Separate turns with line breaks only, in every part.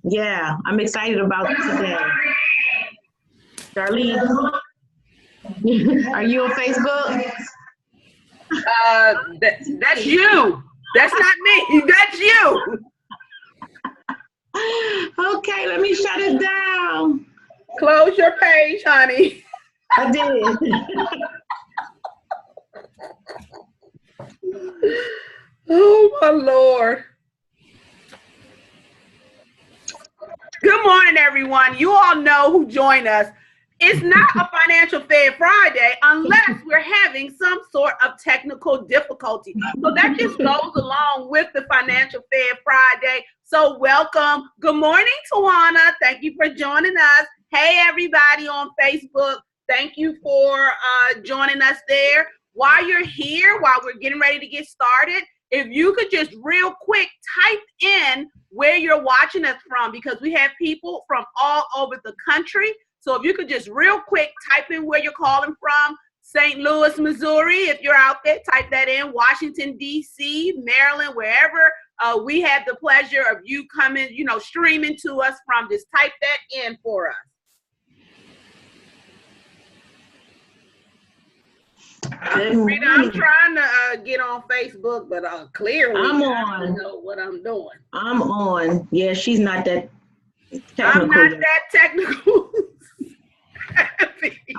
Yeah, I'm excited about today. Darlene, are you on Facebook?
That's you. That's not me. That's you.
Okay, let me shut it down.
Close your page, honey.
I did.
Oh, my Lord. Good morning, everyone. You all know who joined us. It's not a Financial Fed Friday unless we're having some sort of technical difficulty. So that just goes along with the Financial Fed Friday. So welcome. Good morning, Tawana. Thank you for joining us. Hey, everybody on Facebook. Thank you for joining us there. While you're here, while we're getting ready to get started, if you could just real quick type in where you're watching us from, because we have people from all over the country. So if you could just real quick type in where you're calling from, St. Louis, Missouri, if you're out there, type that in, Washington, D.C., Maryland, wherever we have the pleasure of you coming, streaming to us from, just type that in for us. Rita, I'm trying to get on Facebook, but clearly
I'm on.
I don't know what I'm doing.
I'm on. Yeah, she's not that technical.
I'm not that technical.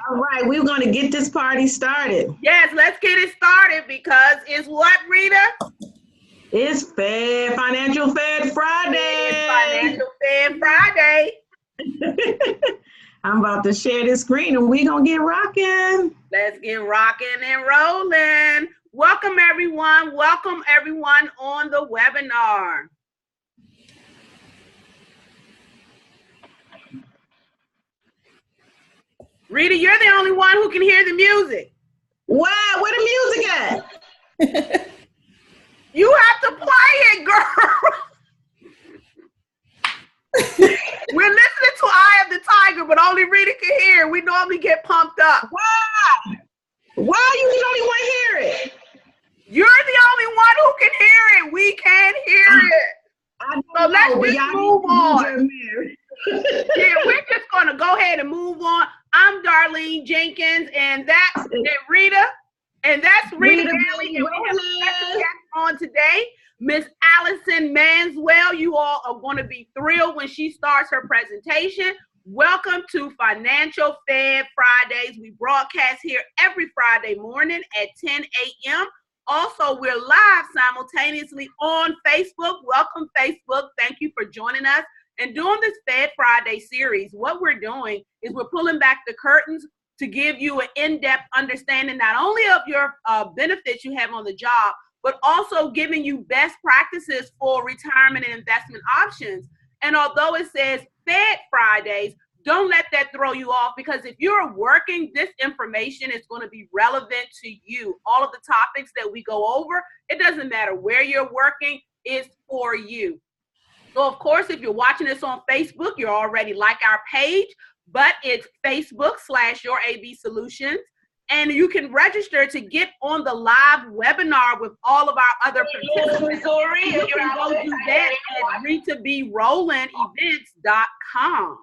All right, we're going to get this party started.
Yes, let's get it started because it's what, Rita?
It's Financial Fed Friday.
It's Financial Fed Friday.
I'm about to share this screen and we're going to get rocking.
Let's get rocking and rolling. Welcome, everyone. Welcome, everyone on the webinar. Rita, you're the only one who can hear the music.
Wow, where the music at?
You have to play it, girl. We're listening to Eye of the Tiger, but only Rita can hear. We normally get pumped up.
Why? Why are you the only one hear it?
You're the only one who can hear it. We can't hear it. So let's just move on. Yeah, we're just going to go ahead and move on. I'm Darlene Jenkins, and that's Rita. And that's Rita Bailey. And we have a special guest on today, Miss Allison Manswell. You all are going to be thrilled when she starts her presentation. Welcome to Financial Fed Fridays. We broadcast here every Friday morning at 10 a.m. Also, we're live simultaneously on Facebook. Welcome, Facebook. Thank you for joining us. And during this Fed Friday series, what we're doing is we're pulling back the curtains to give you an in-depth understanding not only of your benefits you have on the job, but also giving you best practices for retirement and investment options. And although it says Fed Fridays, don't let that throw you off, because if you're working, this information is going to be relevant to you. All of the topics that we go over, it doesn't matter where you're working, it's for you. So, of course, if you're watching this on Facebook, you're already like our page, but it's Facebook/Your AV Solutions. And you can register to get on the live webinar with all of our other participants. You can go do that at RitaBRollandEvents.com.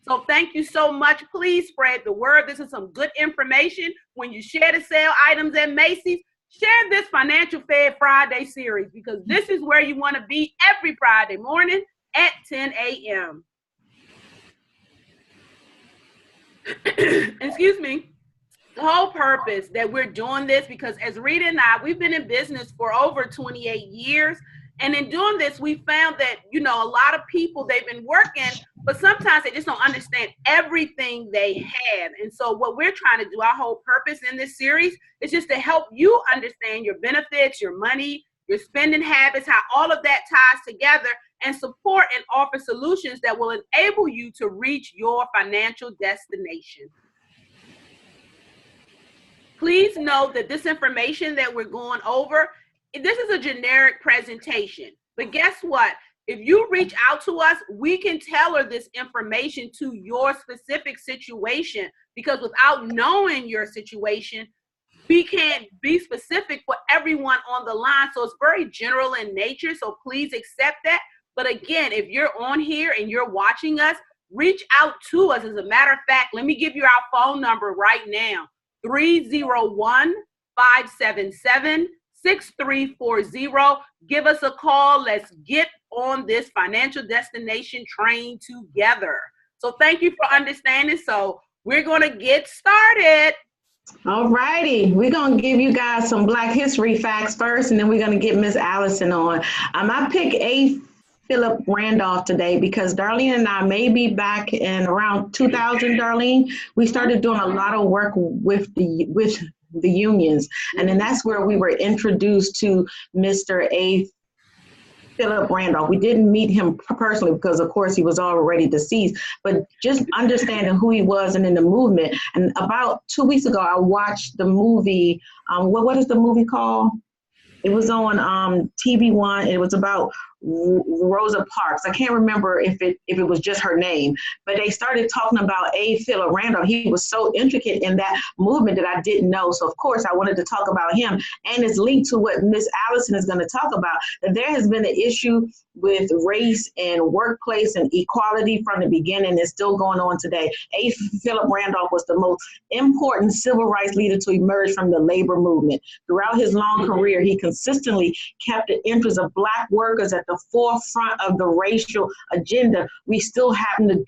So thank you so much. Please spread the word. This is some good information. When you share the sale items at Macy's, share this Financial Fed Friday series, because this is where you want to be every Friday morning at 10 a.m. Excuse me. The whole purpose that we're doing this, because as Rita and I, we've been in business for over 28 years. And in doing this, we found that, a lot of people, they've been working, but sometimes they just don't understand everything they have. And so what we're trying to do, our whole purpose in this series, is just to help you understand your benefits, your money, your spending habits, how all of that ties together, and support and offer solutions that will enable you to reach your financial destination. Please note that this information that we're going over, this is a generic presentation, but guess what? If you reach out to us, we can tailor this information to your specific situation, because without knowing your situation, we can't be specific for everyone on the line. So it's very general in nature. So please accept that. But again, if you're on here and you're watching us, reach out to us. As a matter of fact, let me give you our phone number right now, 301-577-6340. Give us a call. Let's get on this financial destination train together. So thank you for understanding. So we're going to get started.
All righty. We're going to give you guys some Black history facts first, and then we're going to get Miss Allison on. I pick A. Philip Randolph today because Darlene and I may be back in around 2000, Darlene. We started doing a lot of work with the unions, and then that's where we were introduced to Mr. A. Philip Randolph. We didn't meet him personally because, of course, he was already deceased, but just understanding who he was and in the movement. And about 2 weeks ago, I watched the movie, what is the movie called? It was on TV One. It was about Rosa Parks. I can't remember if it was just her name, but they started talking about A. Philip Randolph. He was so intricate in that movement that I didn't know. So of course I wanted to talk about him, and it's linked to what Miss Allison is going to talk about. That there has been an issue with race and workplace and equality from the beginning. It's still going on today. A. Philip Randolph was the most important civil rights leader to emerge from the labor movement. Throughout his long career, he consistently kept the interests of Black workers at the forefront of the racial agenda. We still happen to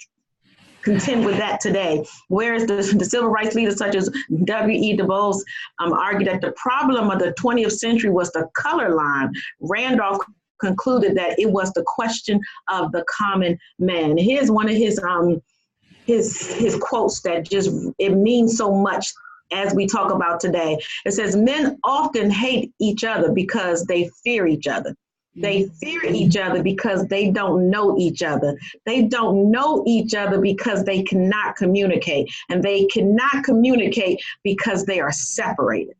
contend with that today. Whereas the civil rights leaders such as W.E. Du Bois argued that the problem of the 20th century was the color line, Randolph concluded that it was the question of the common man. Here's one of his quotes that just, it means so much as we talk about today. It says, men often hate each other because they fear each other. They fear each other because they don't know each other. They don't know each other because they cannot communicate. And they cannot communicate because they are separated.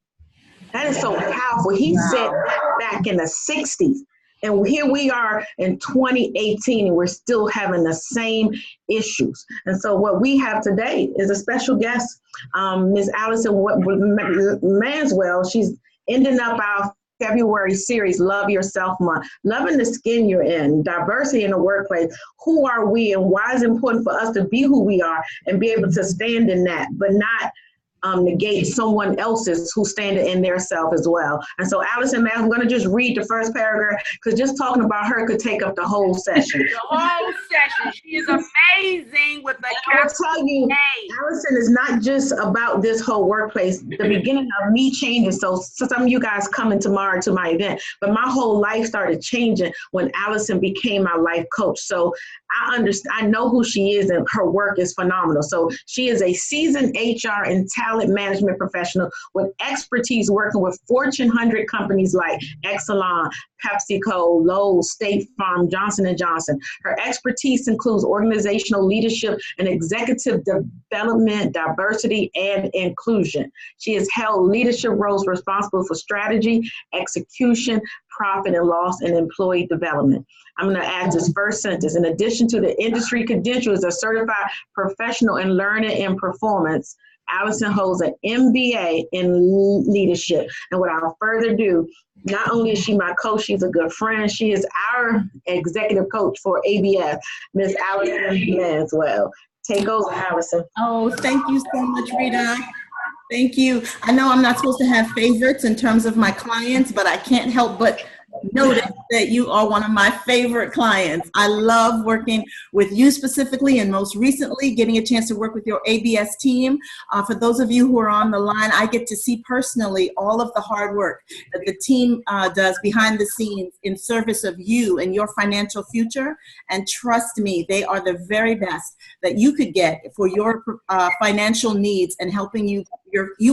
That is so powerful. He said that back in the 60s. And here we are in 2018, and we're still having the same issues. And so what we have today is a special guest, Ms. Allison Manswell. She's ending up our February series, Love Yourself Month, loving the skin you're in, diversity in the workplace. Who are we, and why is it important for us to be who we are and be able to stand in that, but not negate someone else's who's standing in their self as well. And so Allison, man, I'm going to just read the first paragraph because just talking about her could take up the whole session.
The whole session. She is amazing with the
I will tell you, Allison is not just about this whole workplace. The beginning of me changing. So some of you guys coming tomorrow to my event, but my whole life started changing when Allison became my life coach. So I understand, I know who she is, and her work is phenomenal. So she is a seasoned HR and talent management professional with expertise working with Fortune 100 companies like Exelon, PepsiCo, Lowe's, State Farm, Johnson & Johnson. Her expertise includes organizational leadership and executive development, diversity, and inclusion. She has held leadership roles responsible for strategy, execution, profit and loss, and employee development. I'm going to add this first sentence. In addition to the industry credentials, a certified professional in learning and performance, Allison holds an MBA in leadership. And without further ado, not only is she my coach, she's a good friend. She is our executive coach for ABF, Ms. Allison Manswell. Take over, Allison.
Oh, thank you so much, Rita. Thank you. I know I'm not supposed to have favorites in terms of my clients, but I can't help but notice that you are one of my favorite clients. I love working with you specifically, and most recently getting a chance to work with your ABS team. For those of you who are on the line, I get to see personally all of the hard work that the team does behind the scenes in service of you and your financial future. And trust me, they are the very best that you could get for your financial needs and helping you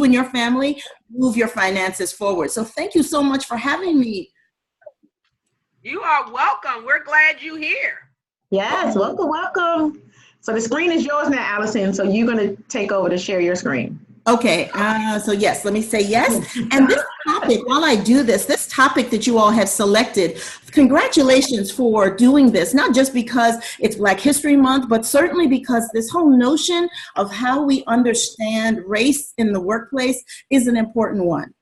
and your family move your finances forward. So thank you so much for having me.
You are welcome. We're glad you're here.
Yes, welcome, welcome. So the screen is yours now, Allison. So you're going to take over to share your screen.
Okay, so yes, let me say yes. And this topic, while I do this topic that you all have selected, congratulations for doing this, not just because it's Black History Month, but certainly because this whole notion of how we understand race in the workplace is an important one.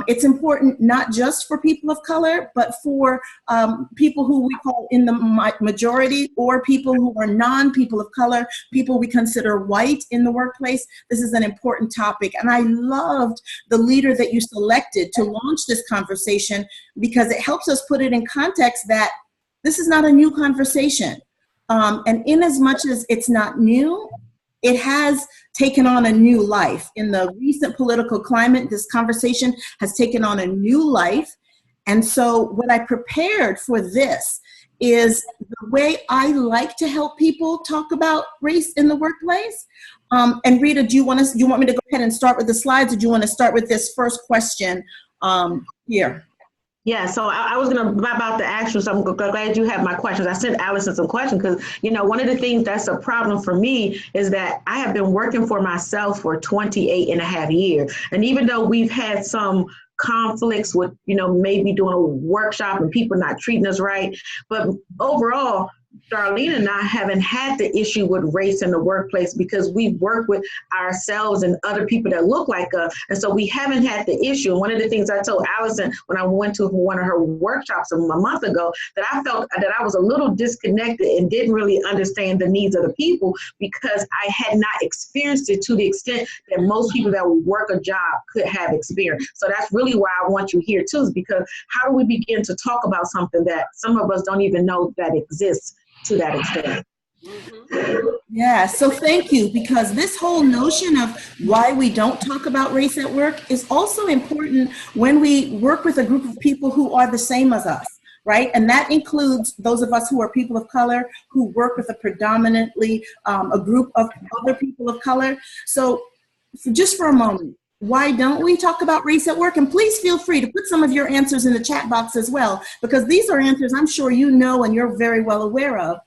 It's important not just for people of color, but for people who we call in the majority, or people who are non-people of color, people we consider white in the workplace. This is an important topic. And I loved the leader that you selected to launch this conversation, because it helps us put it in context that this is not a new conversation. And in as much as it's not new, it has taken on a new life. In the recent political climate, this conversation has taken on a new life. And so what I prepared for this is the way I like to help people talk about race in the workplace. And Rita, do you want me to go ahead and start with the slides, or do you want to start with this first question here?
Yeah, so I was going to, about the actual, so I'm glad you have my questions. I sent Allison some questions because, one of the things that's a problem for me is that I have been working for myself for 28 and a half years. And even though we've had some conflicts with, maybe doing a workshop and people not treating us right, but overall, Darlene and I haven't had the issue with race in the workplace because we work with ourselves and other people that look like us. And so we haven't had the issue. And one of the things I told Allison when I went to one of her workshops a month ago, that I felt that I was a little disconnected and didn't really understand the needs of the people because I had not experienced it to the extent that most people that work a job could have experienced. So that's really why I want you here too, is because how do we begin to talk about something that some of us don't even know that exists to that extent?
Yeah, so thank you, because this whole notion of why we don't talk about race at work is also important when we work with a group of people who are the same as us, right? And that includes those of us who are people of color, who work with a predominantly a group of other people of color. So just for a moment, why don't we talk about race at work? And please feel free to put some of your answers in the chat box as well, because these are answers I'm sure you know and you're very well aware of.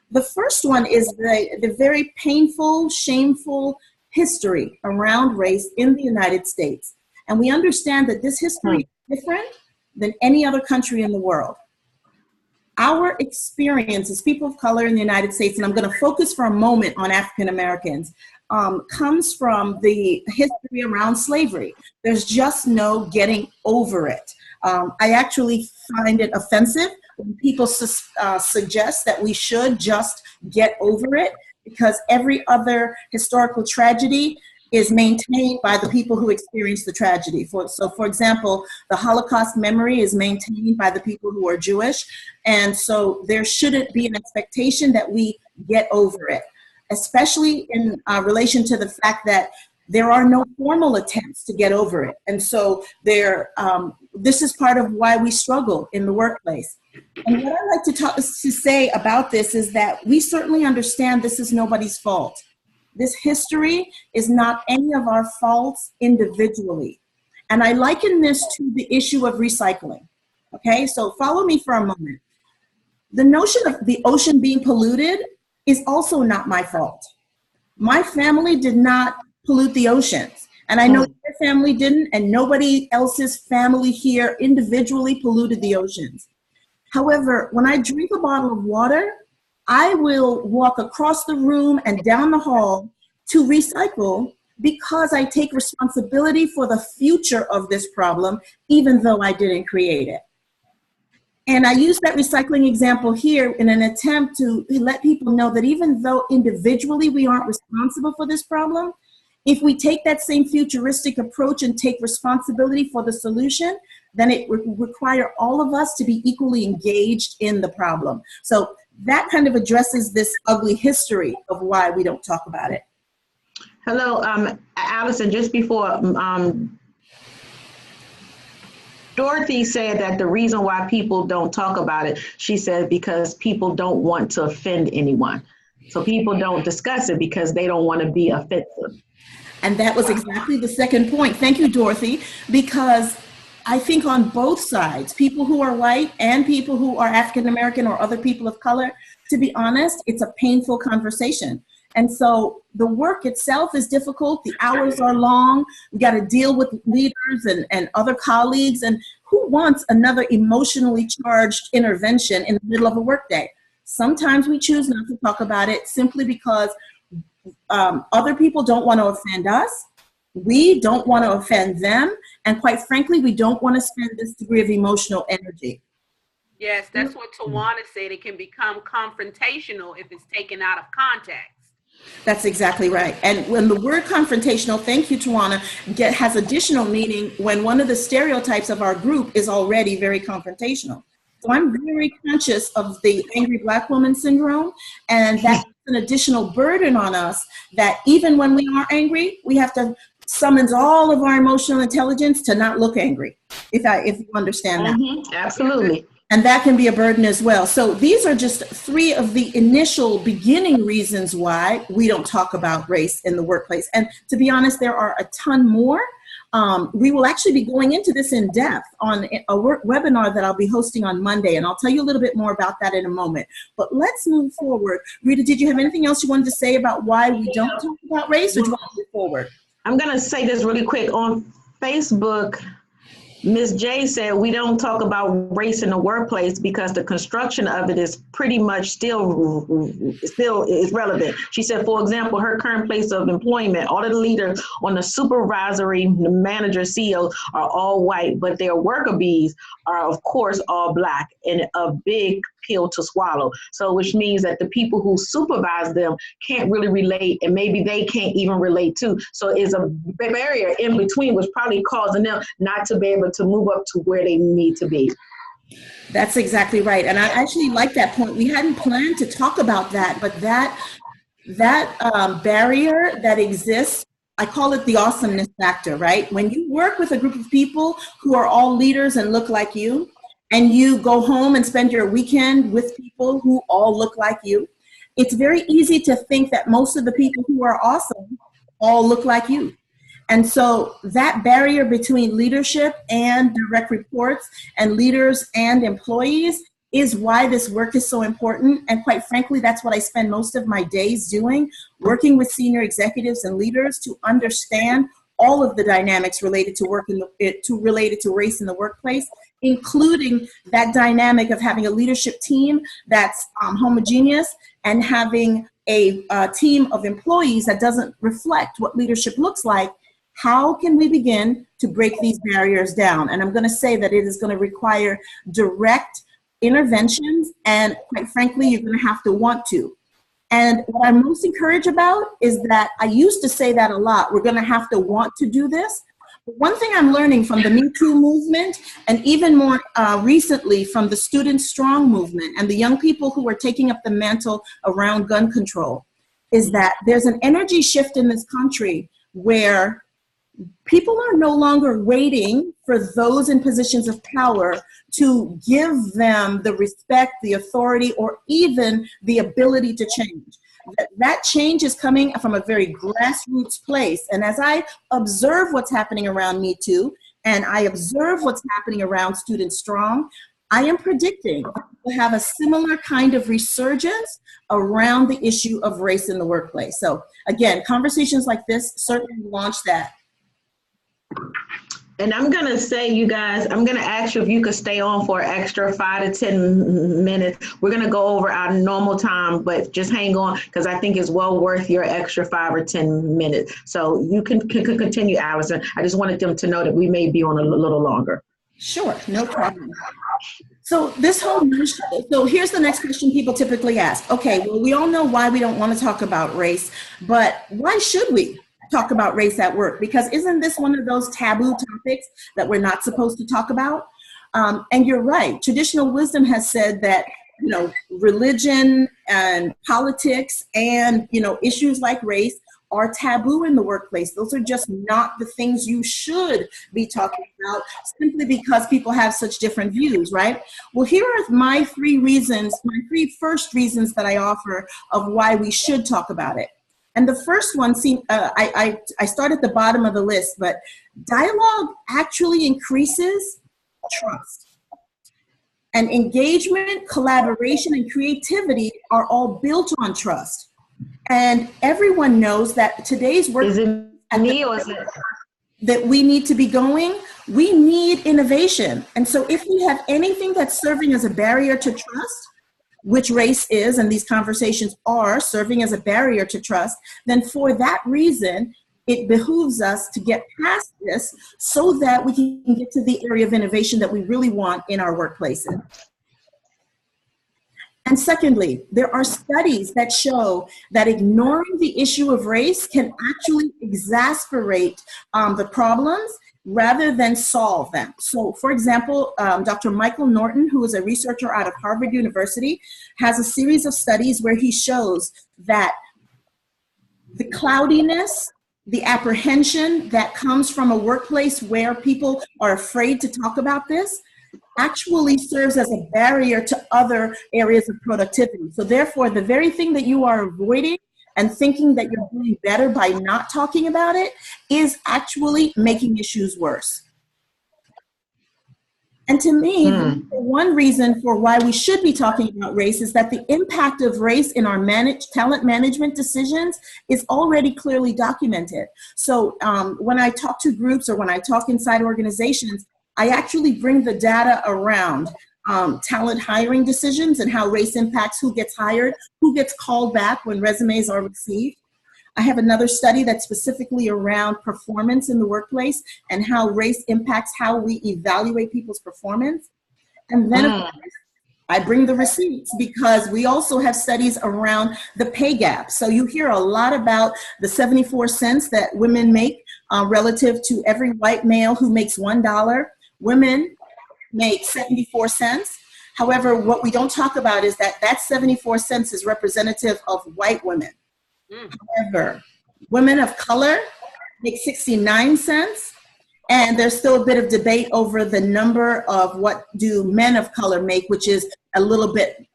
The first one is the very painful, shameful history around race in the United States. And we understand that this history is different than any other country in the world. Our experience as people of color in the United States, and I'm going to focus for a moment on African Americans, comes from the history around slavery. There's just no getting over it. I actually find it offensive when people suggest that we should just get over it, because every other historical tragedy is maintained by the people who experienced the tragedy. So for example, the Holocaust memory is maintained by the people who are Jewish. And so there shouldn't be an expectation that we get over it, especially in relation to the fact that there are no formal attempts to get over it. And so this is part of why we struggle in the workplace. And what I like to say about this is that we certainly understand this is nobody's fault. This history is not any of our faults individually. And I liken this to the issue of recycling. Okay, so follow me for a moment. The notion of the ocean being polluted is also not my fault. My family did not pollute the oceans. And I know your family didn't, and nobody else's family here individually polluted the oceans. However, when I drink a bottle of water, I will walk across the room and down the hall to recycle, because I take responsibility for the future of this problem, even though I didn't create it. And I use that recycling example here in an attempt to let people know that even though individually we aren't responsible for this problem, if we take that same futuristic approach and take responsibility for the solution, then it would require all of us to be equally engaged in the problem. So that kind of addresses this ugly history of why we don't talk about it.
Hello, Allison, just before Dorothy said that the reason why people don't talk about it, she said because people don't want to offend anyone. So people don't discuss it because they don't want to be offensive.
And that was exactly the second point. Thank you, Dorothy, because I think on both sides, people who are white and people who are African American or other people of color, to be honest, it's a painful conversation. And so the work itself is difficult. The hours are long. We got to deal with leaders and other colleagues. And who wants another emotionally charged intervention in the middle of a workday? Sometimes we choose not to talk about it simply because other people don't want to offend us. We don't want to offend them. And quite frankly, we don't want to spend this degree of emotional energy.
Yes, that's what Tawana said. It can become confrontational if it's taken out of context.
That's exactly right. And when the word confrontational, thank you, Tawana, has additional meaning when one of the stereotypes of our group is already very confrontational. So I'm very conscious of the angry Black woman syndrome, and that's an additional burden on us that even when we are angry, we have to summon all of our emotional intelligence to not look angry, if you understand that.
Absolutely.
And that can be a burden as well. So these are just 3 of the initial beginning reasons why we don't talk about race in the workplace. And to be honest, there are a ton more. We will actually be going into this in depth on a webinar that I'll be hosting on Monday, and I'll tell you a little bit more about that in a moment. But let's move forward. Rita, did you have anything else you wanted to say about why we don't talk about race, or do you want to move forward?
I'm going to say this really quick. On Facebook, Ms. J said we don't talk about race in the workplace because the construction of it is pretty much still is relevant. She said, for example, her current place of employment, all of the leaders on the supervisory, the manager, CEO are all white, but their worker bees are, of course, all Black, and a big pill to swallow. So which means that the people who supervise them can't really relate, and maybe they can't even relate too. So it's a barrier in between, which probably causing them not to be able to move up to where they need to be.
That's exactly right. And I actually like that point. We hadn't planned to talk about that, but that barrier that exists, I call it the awesomeness factor, right? When you work with a group of people who are all leaders and look like you, and you go home and spend your weekend with people who all look like you, it's very easy to think that most of the people who are awesome all look like you. And so that barrier between leadership and direct reports and leaders and employees is why this work is so important. And quite frankly, that's what I spend most of my days doing, working with senior executives and leaders to understand all of the dynamics related to related to race in the workplace, including that dynamic of having a leadership team that's homogeneous and having a team of employees that doesn't reflect what leadership looks like. How can we begin to break these barriers down? And I'm going to say that it is going to require direct interventions, and quite frankly, you're going to have to want to. And what I'm most encouraged about is that I used to say that a lot. We're going to have to want to do this. But one thing I'm learning from the Me Too movement, and even more recently from the Student Strong movement and the young people who are taking up the mantle around gun control, is that there's an energy shift in this country where people are no longer waiting for those in positions of power to give them the respect, the authority, or even the ability to change. That change is coming from a very grassroots place. And as I observe what's happening around Me Too, and I observe what's happening around Student Strong, I am predicting we'll have a similar kind of resurgence around the issue of race in the workplace. So again, conversations like this certainly launch that.
And I'm going to say, you guys, I'm going to ask you if you could stay on for an extra 5 to 10 minutes. We're going to go over our normal time, but just hang on because I think it's well worth your extra 5 or 10 minutes. So you can continue, Allison. I just wanted them to know that we may be on a little longer.
Sure, no problem. So so here's the next question people typically ask. Okay, well, we all know why we don't want to talk about race, but why should we talk about race at work? Because isn't this one of those taboo topics that we're not supposed to talk about? And you're right. Traditional wisdom has said that, religion and politics and, issues like race are taboo in the workplace. Those are just not the things you should be talking about simply because people have such different views, right? Well, here are my 3 first reasons that I offer of why we should talk about it. And the first one, I start at the bottom of the list, but dialogue actually increases trust. And engagement, collaboration, and creativity are all built on trust. And everyone knows that today's work that we need to be going, we need innovation. And so if we have anything that's serving as a barrier to trust, which race is, and these conversations are serving as a barrier to trust, then for that reason, it behooves us to get past this so that we can get to the area of innovation that we really want in our workplaces. And secondly, there are studies that show that ignoring the issue of race can actually exacerbate the problems rather than solve them. So, for example, Dr. Michael Norton, who is a researcher out of Harvard University, has a series of studies where he shows that the cloudiness, the apprehension that comes from a workplace where people are afraid to talk about this actually serves as a barrier to other areas of productivity. So therefore, the very thing that you are avoiding and thinking that you're doing better by not talking about it is actually making issues worse. And to me, one reason for why we should be talking about race is that the impact of race in our talent management decisions is already clearly documented. So when I talk to groups or when I talk inside organizations, I actually bring the data around talent hiring decisions and how race impacts who gets hired, who gets called back when resumes are received. I have another study that's specifically around performance in the workplace and how race impacts how we evaluate people's performance. And then of course, I bring the receipts because we also have studies around the pay gap. So you hear a lot about the 74 cents that women make relative to every white male who makes $1. Women make 74 cents. However, what we don't talk about is that that 74 cents is representative of white women. However, women of color make 69 cents, and there's still a bit of debate over the number of what do men of color make, which is a little bit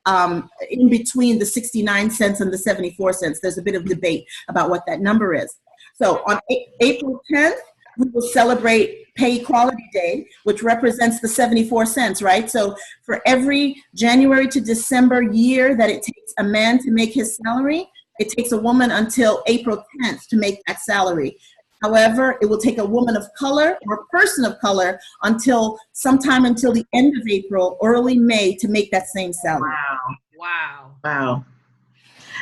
in between the 69 cents and the 74 cents. There's a bit of debate about what that number is. So on April 10th, we will celebrate Pay Equality Day, which represents the 74 cents, right? So for every January to December year that it takes a man to make his salary, it takes a woman until April 10th to make that salary. However, it will take a woman of color or a person of color until sometime until the end of April, early May to make that same salary.
Wow.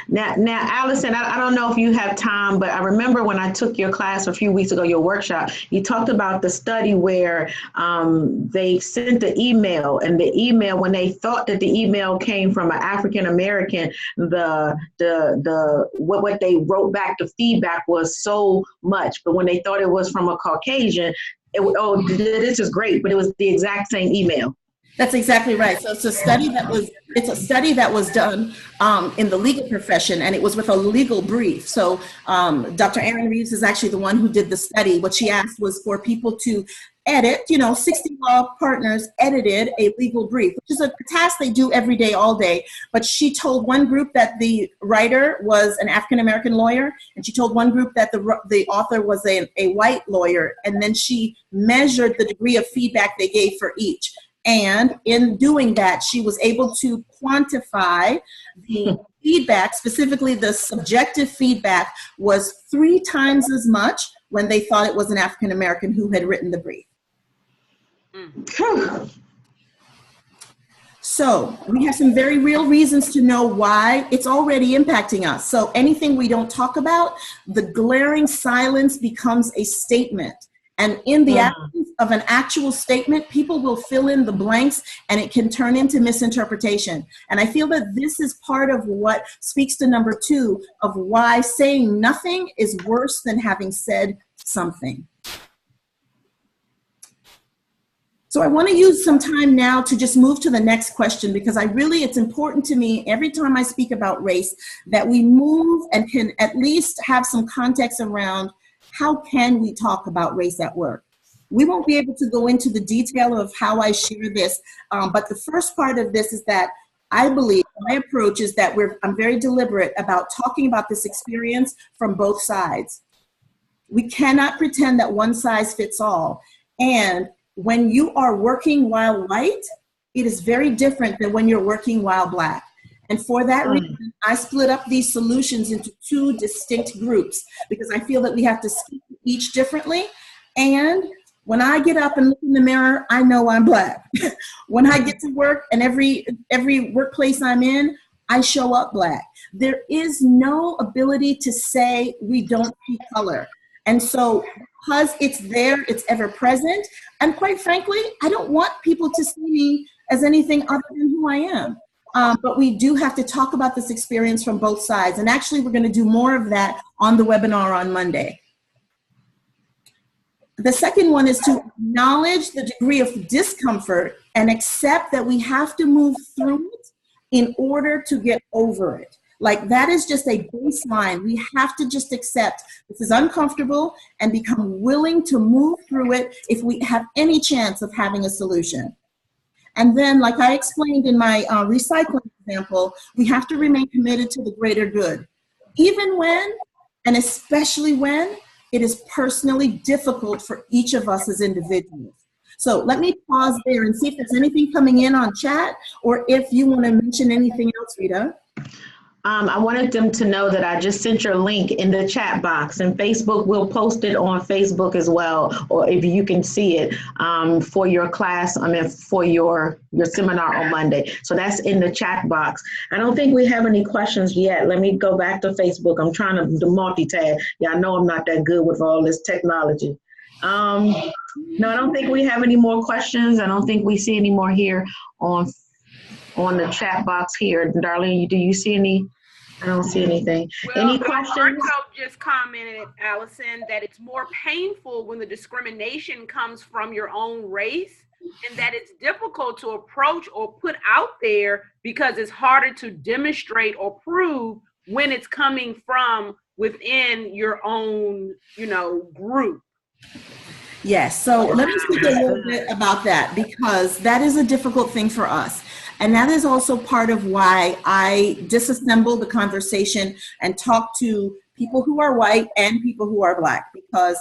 Now, Allison, I don't know if you have time, but I remember when I took your class a few weeks ago, your workshop, you talked about the study where they sent the email, and the email, when they thought that the email came from an African American, what they wrote back, the feedback was so much. But when they thought it was from a Caucasian, this is great, but it was the exact same email.
That's exactly right. So it's a study that was done in the legal profession, and it was with a legal brief. So Dr. Erin Reeves is actually the one who did the study. What she asked was for people to edit, 60 law partners edited a legal brief, which is a task they do every day, all day. But she told one group that the writer was an African-American lawyer, and she told one group that the author was a white lawyer. And then she measured the degree of feedback they gave for each. And in doing that, she was able to quantify the feedback, specifically the subjective feedback was 3 times as much when they thought it was an African American who had written the brief. So we have some very real reasons to know why it's already impacting us. So anything we don't talk about, the glaring silence becomes a statement. And in the absence of an actual statement, people will fill in the blanks, and it can turn into misinterpretation. And I feel that this is part of what speaks to number 2 of why saying nothing is worse than having said something. So I want to use some time now to just move to the next question, because it's important to me every time I speak about race that we move and can at least have some context around how can we talk about race at work. We won't be able to go into the detail of how I share this, but the first part of this is that I believe my approach is that I'm very deliberate about talking about this experience from both sides. We cannot pretend that one size fits all. And when you are working while white, it is very different than when you're working while Black. And for that reason, I split up these solutions into 2 distinct groups, because I feel that we have to speak to each differently. And when I get up and look in the mirror, I know I'm Black. When I get to work and every workplace I'm in, I show up Black. There is no ability to say we don't see color. And so because it's there, it's ever present. And quite frankly, I don't want people to see me as anything other than who I am. But we do have to talk about this experience from both sides. And actually, we're going to do more of that on the webinar on Monday. The second one is to acknowledge the degree of discomfort and accept that we have to move through it in order to get over it. Like, that is just a baseline. We have to just accept this is uncomfortable and become willing to move through it if we have any chance of having a solution. And then, like I explained in my recycling example, we have to remain committed to the greater good, even when, and especially when, it is personally difficult for each of us as individuals. So let me pause there and see if there's anything coming in on chat, or if you want to mention anything else, Rita.
I wanted them to know that I just sent your link in the chat box, and Facebook will post it on Facebook as well, or if you can see it for your class, for your seminar on Monday. So that's in the chat box. I don't think we have any questions yet. Let me go back to Facebook. I'm trying to multitask. Yeah, I know I'm not that good with all this technology. No, I don't think we have any more questions. I don't think we see any more here on the chat box here. Darlene, do you see any? I don't see anything.
Well,
Any questions?
Marco just commented, Allison, that it's more painful when the discrimination comes from your own race, and that it's difficult to approach or put out there because it's harder to demonstrate or prove when it's coming from within your own, group.
Yes, so let me speak a little bit about that, because that is a difficult thing for us. And that is also part of why I disassemble the conversation and talk to people who are white and people who are Black, because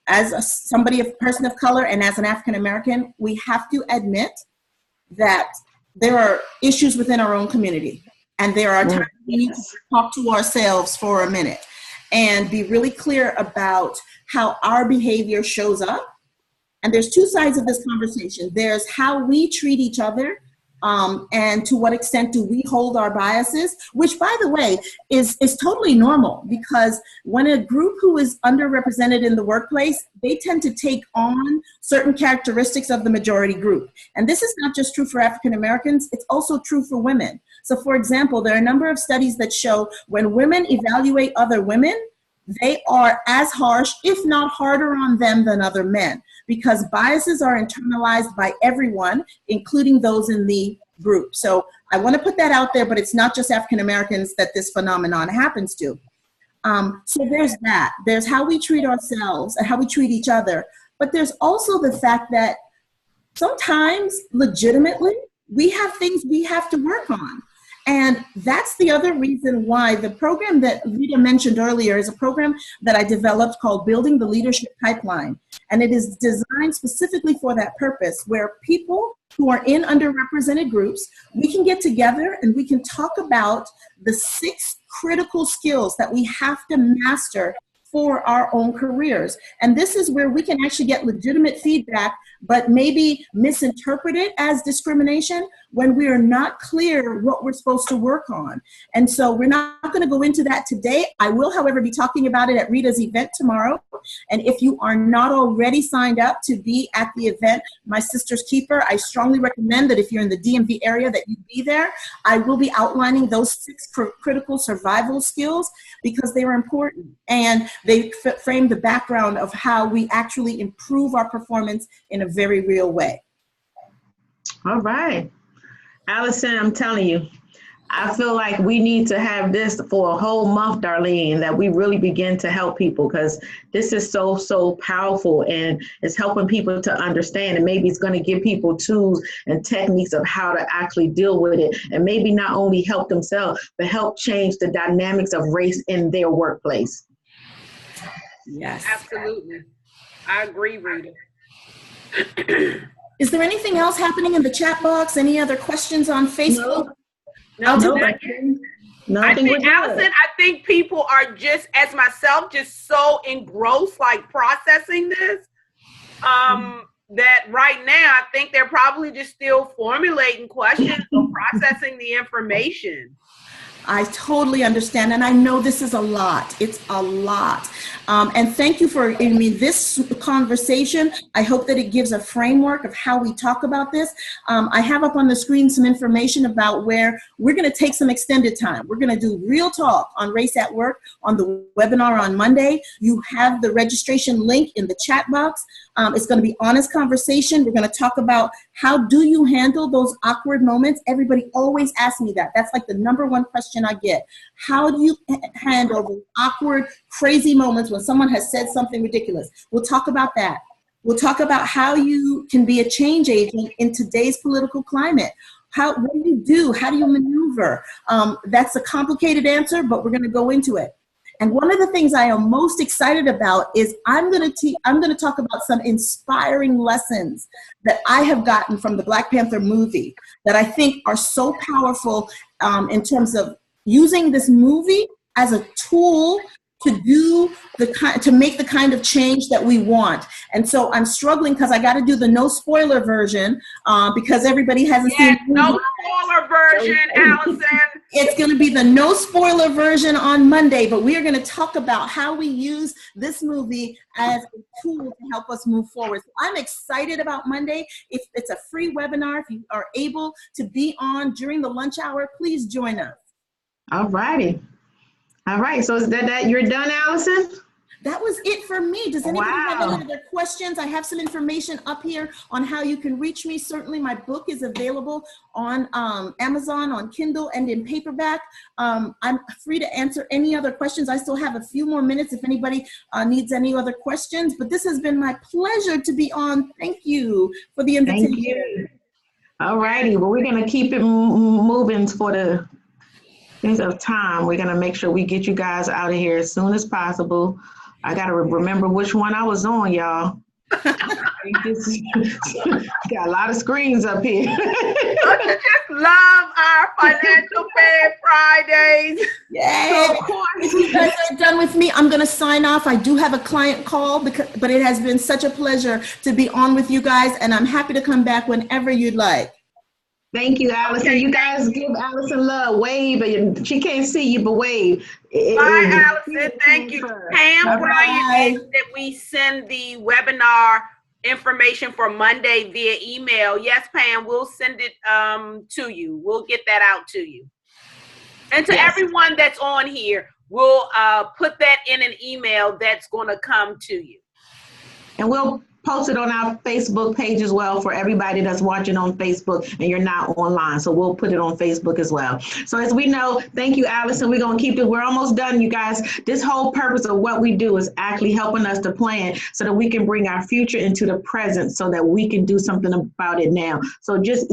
as a person of color and as an African American, we have to admit that there are issues within our own community. And there are times we need to talk to ourselves for a minute and be really clear about how our behavior shows up. And there's two sides of this conversation. There's how we treat each other, and to what extent do we hold our biases, which, by the way, is totally normal, because when a group who is underrepresented in the workplace, they tend to take on certain characteristics of the majority group. And this is not just true for African Americans, it's also true for women. So, for example, there are a number of studies that show when women evaluate other women, they are as harsh, if not harder on them than other men, because biases are internalized by everyone, including those in the group. So I want to put that out there, but it's not just African Americans that this phenomenon happens to. So there's that. There's how we treat ourselves and how we treat each other. But there's also the fact that sometimes, legitimately, we have things we have to work on. And that's the other reason why the program that Rita mentioned earlier is a program that I developed called Building the Leadership Pipeline. And it is designed specifically for that purpose, where people who are in underrepresented groups, we can get together and we can talk about the 6 critical skills that we have to master for our own careers. And this is where we can actually get legitimate feedback, but maybe misinterpret it as discrimination when we are not clear what we're supposed to work on. And so we're not going to go into that today. I will, however, be talking about it at Rita's event tomorrow. And if you are not already signed up to be at the event, My Sister's Keeper, I strongly recommend that if you're in the DMV area that you be there. I will be outlining those 6 critical survival skills because they are important. And they frame the background of how we actually improve our performance in a very real way.
All right. Allison, I'm telling you, I feel like we need to have this for a whole month, Darlene, that we really begin to help people, because this is so powerful, and it's helping people to understand, and maybe it's going to give people tools and techniques of how to actually deal with it, and maybe not only help themselves, but help change the dynamics of race in their workplace.
Yes.
Absolutely. I agree, Rita.
Is there anything else happening in the chat box? Any other questions on Facebook?
No,
I
think, Allison, I think people are just, as myself, just so engrossed, like processing this, that right now, I think they're probably just still formulating questions or processing the information.
I totally understand, and I know this is a lot. It's a lot. And thank you for, this conversation. I hope that it gives a framework of how we talk about this. I have up on the screen some information about where we're going to take some extended time. We're going to do real talk on race at work on the webinar on Monday. You have the registration link in the chat box. It's going to be honest conversation. We're going to talk about how do you handle those awkward moments. Everybody always asks me that. That's like the #1 question I get. How do you handle those awkward, crazy moments when someone has said something ridiculous? We'll talk about that. We'll talk about how you can be a change agent in today's political climate. What do you do? How do you maneuver? That's a complicated answer, but we're going to go into it. And one of the things I am most excited about is I'm going to talk about some inspiring lessons that I have gotten from the Black Panther movie that I think are so powerful in terms of using this movie as a tool to make the kind of change that we want. And so I'm struggling because I got to do the no spoiler version because everybody hasn't seen the movie.
No spoiler version, Allison.
It's going to be the no spoiler version on Monday, but we are going to talk about how we use this movie as a tool to help us move forward. So I'm excited about Monday. It's a free webinar. If you are able to be on during the lunch hour, please join us.
All righty. All right, so is that you're done, Allison?
That was it for me. Does anybody have any other questions? I have some information up here on how you can reach me. Certainly my book is available on Amazon, on Kindle, and in paperback. I'm free to answer any other questions. I still have a few more minutes if anybody needs any other questions, but this has been my pleasure to be on. Thank you for the invitation.
Thank you. All righty, well, we're gonna keep it moving for the things of time. We're gonna make sure we get you guys out of here as soon as possible. I gotta remember which one I was on, y'all. Got a lot of screens up here.
Don't you just love our Financial Fan Fridays?
Yeah, of course. If you guys are done with me, I'm gonna sign off. I do have a client call, but it has been such a pleasure to be on with you guys, and I'm happy to come back whenever you'd like.
Thank you, Allison. Okay. You guys give Allison love. Wave. She can't see you, but wave.
Bye, Allison. Thank you. Pam Bryant that we send the webinar information for Monday via email. Yes, Pam, we'll send it to you. We'll get that out to you. And to everyone that's on here, we'll put that in an email that's going to come to you.
And we'll post it on our Facebook page as well for everybody that's watching on Facebook and you're not online. So we'll put it on Facebook as well. So as we know, thank you, Allison. We're going to keep it. We're almost done, you guys. This whole purpose of what we do is actually helping us to plan so that we can bring our future into the present so that we can do something about it now. So just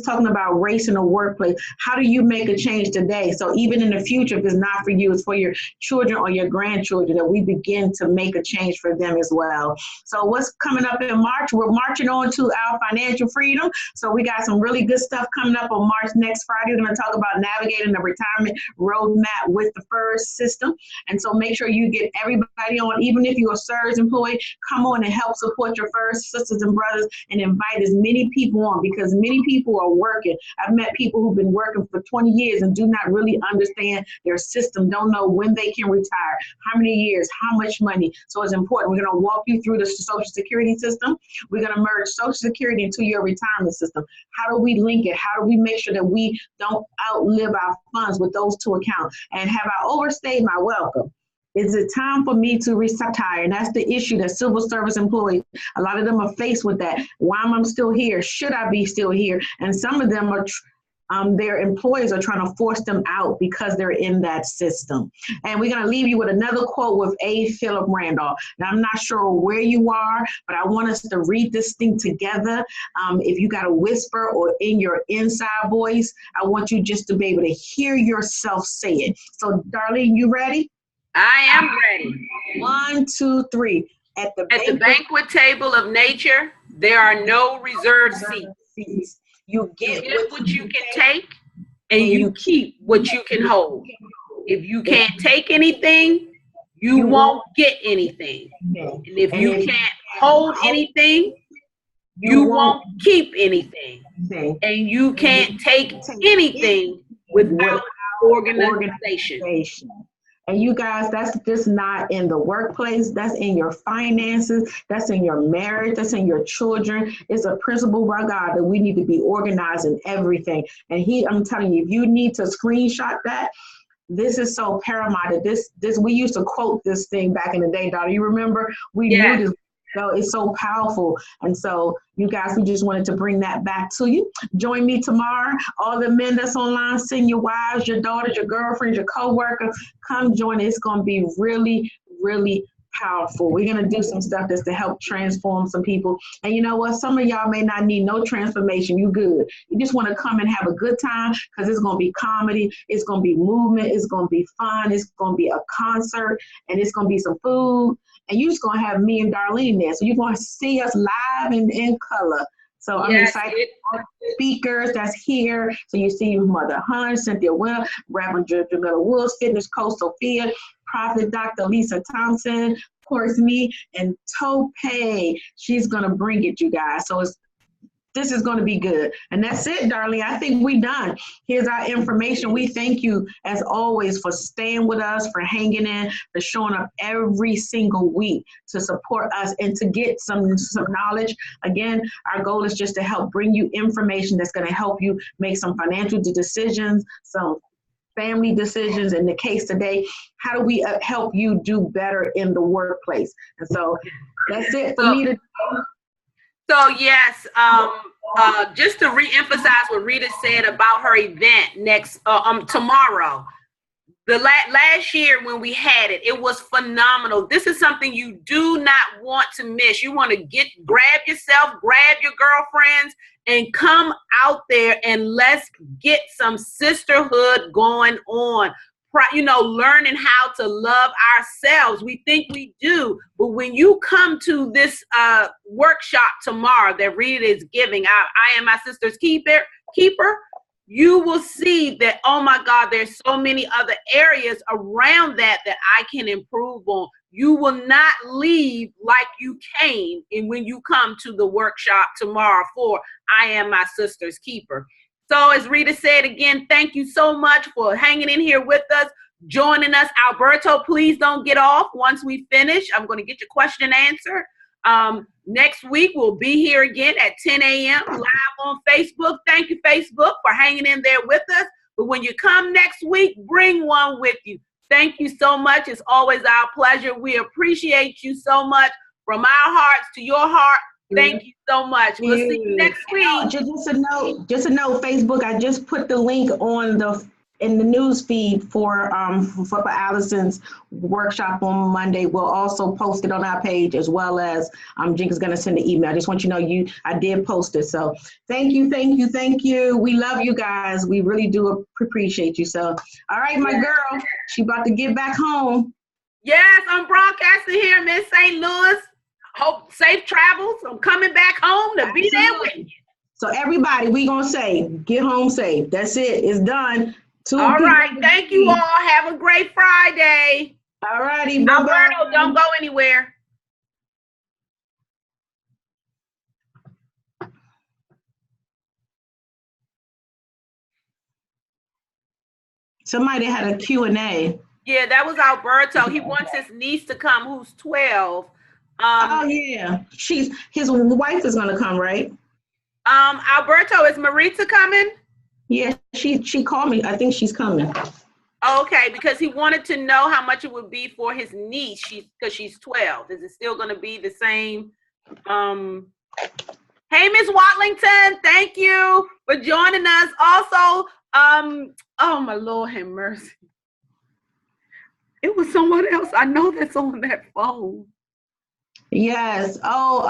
talking about race in the workplace, how do you make a change today? So even in the future, if it's not for you, it's for your children or your grandchildren, that we begin to make a change for them as well. So what's coming up in March? We're marching on to our financial freedom. So we got some really good stuff coming up on March next Friday. We're going to talk about navigating the retirement roadmap with the FERS system. And so make sure you get everybody on, even if you're a SERS employee, come on and help support your FERS sisters and brothers and invite as many people on because many people are working. I've met people who've been working for 20 years and do not really understand their system, don't know when they can retire, how many years, how much money. So it's important. We're going to walk you through the Social Security system. We're going to merge Social Security into your retirement system. How do we link it? How do we make sure that we don't outlive our funds with those two accounts? And have I overstayed my welcome? Is it time for me to retire? And that's the issue that civil service employees, a lot of them are faced with that. Why am I still here? Should I be still here? And some of them are their employers are trying to force them out because they're in that system. And we're going to leave you with another quote with A. Philip Randolph. Now, I'm not sure where you are, but I want us to read this thing together. If you got a whisper or in your inside voice, I want you just to be able to hear yourself say it. So, Darlene, you ready?
I am ready.
1, 2, 3. At the
banquet table of nature, there are no reserved seats.
You get
what you can take, and you keep what you can hold. If you can't take anything, you won't get anything. And if you can't hold anything, you won't keep anything. And you can't take anything without organization.
And you guys, that's just not in the workplace. That's in your finances. That's in your marriage. That's in your children. It's a principle by God that we need to be organized in everything. And I'm telling you, if you need to screenshot that, this is so paramount. This we used to quote this thing back in the day, daughter. You remember? We knew this. So it's so powerful. And so you guys, we just wanted to bring that back to you. Join me tomorrow. All the men that's online, send your wives, your daughters, your girlfriends, your co-workers, come join. It's going to be really, really powerful. We're going to do some stuff that's to help transform some people. And you know what? Some of y'all may not need no transformation. You good. You just want to come and have a good time, because it's going to be comedy. It's going to be movement. It's going to be fun. It's going to be a concert, and it's going to be some food. And you're just going to have me and Darlene there. So you're going to see us live and in color. So I'm excited for speakers that's here. So you see Mother Hunt, Cynthia Will, Reverend Jamila Woods, Fitness Coach Sophia, Prophet Dr. Lisa Thompson, of course me, and Tope. She's going to bring it, you guys. So this is going to be good. And that's it, darling. I think we're done. Here's our information. We thank you, as always, for staying with us, for hanging in, for showing up every single week to support us and to get some knowledge. Again, our goal is just to help bring you information that's going to help you make some financial decisions, some family decisions. In the case today, how do we help you do better in the workplace? And so that's it for me to
So yes, just to re-emphasize what Rita said about her event tomorrow. The last year when we had it, it was phenomenal. This is something you do not want to miss. You want to grab yourself, grab your girlfriends, and come out there and let's get some sisterhood going on. Learning how to love ourselves. We think we do, but when you come to this workshop tomorrow that Rita is giving, I am my sister's keeper, you will see that, oh my God, there's so many other areas around that I can improve on. You will not leave like you came and when you come to the workshop tomorrow for I am my sister's keeper. So as Rita said again, thank you so much for hanging in here with us, joining us. Alberto, please don't get off. Once we finish, I'm going to get your question answered. Next week, we'll be here again at 10 a.m. live on Facebook. Thank you, Facebook, for hanging in there with us. But when you come next week, bring one with you. Thank you so much. It's always our pleasure. We appreciate you so much. From our hearts to your heart, thank you so much. We'll see you next week.
Just a note, Facebook, I just put the link in the news feed for Allison's workshop on Monday. We'll also post it on our page, as well as Jink is going to send the email. I just want you to know I did post it. So thank you. We love you guys. We really do appreciate you. So, all right, my girl, she about to get back home.
Yes, I'm broadcasting here in St. Louis. Hope safe travels. I'm coming back home to be there with you.
So everybody, we gonna say, get home safe. That's it. It's done.
All right. Thank you all. Have a great Friday.
All righty.
Alberto, don't go anywhere.
Somebody had a Q&A.
Yeah, that was Alberto. He wants his niece to come, who's 12.
Oh yeah, his wife is gonna come, right?
Alberto, is Marita coming?
Yeah, she called me. I think she's coming.
Okay, because he wanted to know how much it would be for his niece. Because she's 12. Is it still going to be the same? Hey, Miss Watlington, thank you for joining us. Also, oh my Lord, have mercy. It was someone else. I know that's on that phone.
Yes. Oh,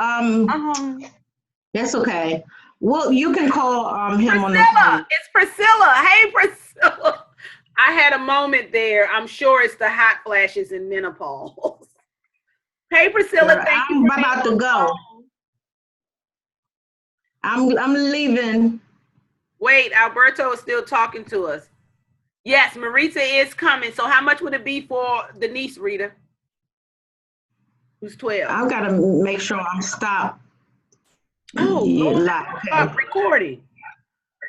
that's okay. Well, you can call him
Priscilla.
on the phone.
It's Priscilla. Hey, Priscilla. I had a moment there. I'm sure it's the hot flashes in menopause. Hey, Priscilla. Thank you.
I'm about to go. I'm leaving.
Wait, Alberto is still talking to us. Yes, Marita is coming. So how much would it be for the niece, Rita? Who's 12?
I've got to make sure I'm stopped.
Oh,
yeah,
Lord, stop recording.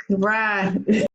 Right.